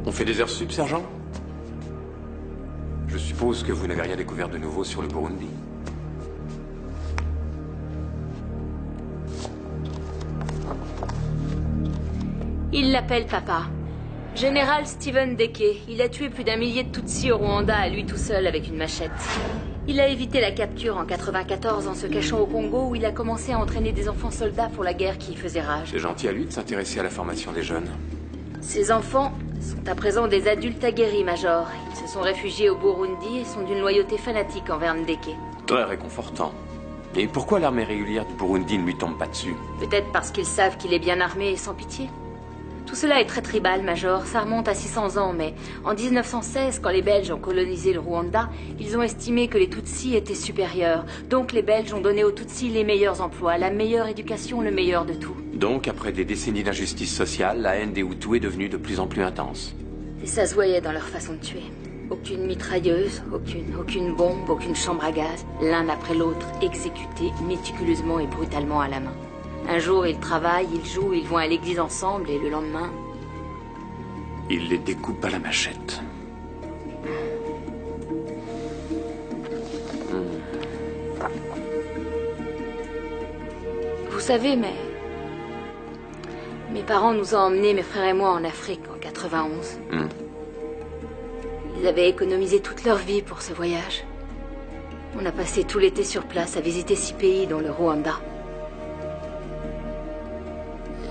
On fait des heures sup, sergent? Je suppose que vous n'avez rien découvert de nouveau sur le Burundi. Il l'appelle papa. Général Steven Deke. Il a tué plus d'1 millier de Tutsis au Rwanda à lui tout seul avec une machette. Il a évité la capture en 94 en se cachant au Congo où il a commencé à entraîner des enfants soldats pour la guerre qui y faisait rage. C'est gentil à lui de s'intéresser à la formation des jeunes. Ces enfants sont à présent des adultes aguerris, Major. Ils se sont réfugiés au Burundi et sont d'une loyauté fanatique envers Ndeke. Très réconfortant. Et pourquoi l'armée régulière du Burundi ne lui tombe pas dessus? Peut-être parce qu'ils savent qu'il est bien armé et sans pitié. Tout cela est très tribal, Major. Ça remonte à 600 ans, mais en 1916, quand les Belges ont colonisé le Rwanda, ils ont estimé que les Tutsis étaient supérieurs. Donc les Belges ont donné aux Tutsis les meilleurs emplois, la meilleure éducation, le meilleur de tout. Donc, après des décennies d'injustice sociale, la haine des Hutus est devenue de plus en plus intense. Et ça se voyait dans leur façon de tuer. Aucune mitrailleuse, aucune bombe, aucune chambre à gaz. L'un après l'autre, exécutés méticuleusement et brutalement à la main. Un jour, ils travaillent, ils jouent, ils vont à l'église ensemble, et le lendemain... Il les découpe à la machette. Vous savez, mes parents nous ont emmenés, mes frères et moi, en Afrique, en 91. Ils avaient économisé toute leur vie pour ce voyage. On a passé tout l'été sur place à visiter 6 pays, dont le Rwanda.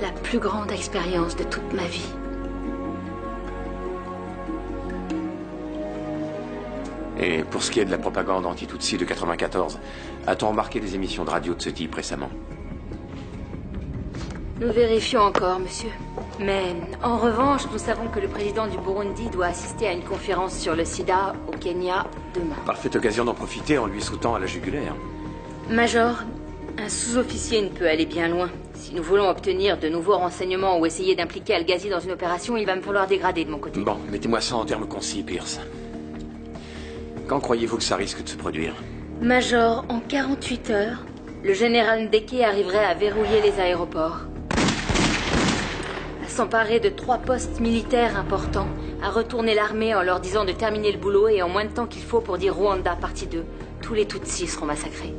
La plus grande expérience de toute ma vie. Et pour ce qui est de la propagande anti-Tutsi de 94, a-t-on remarqué des émissions de radio de ce type récemment? Nous vérifions encore, monsieur. Mais en revanche, nous savons que le président du Burundi doit assister à une conférence sur le sida au Kenya demain. Parfaite occasion d'en profiter en lui sautant à la jugulaire. Major, un sous-officier ne peut aller bien loin. Si nous voulons obtenir de nouveaux renseignements ou essayer d'impliquer Al-Ghazi dans une opération, il va me falloir dégrader de mon côté. Bon, mettez-moi ça en termes concis, Pierce. Quand croyez-vous que ça risque de se produire? Major, en 48 heures, le général Ndeke arriverait à verrouiller les aéroports. À s'emparer de 3 postes militaires importants, à retourner l'armée en leur disant de terminer le boulot et en moins de temps qu'il faut pour dire Rwanda partie 2, tous les Tutsis seront massacrés.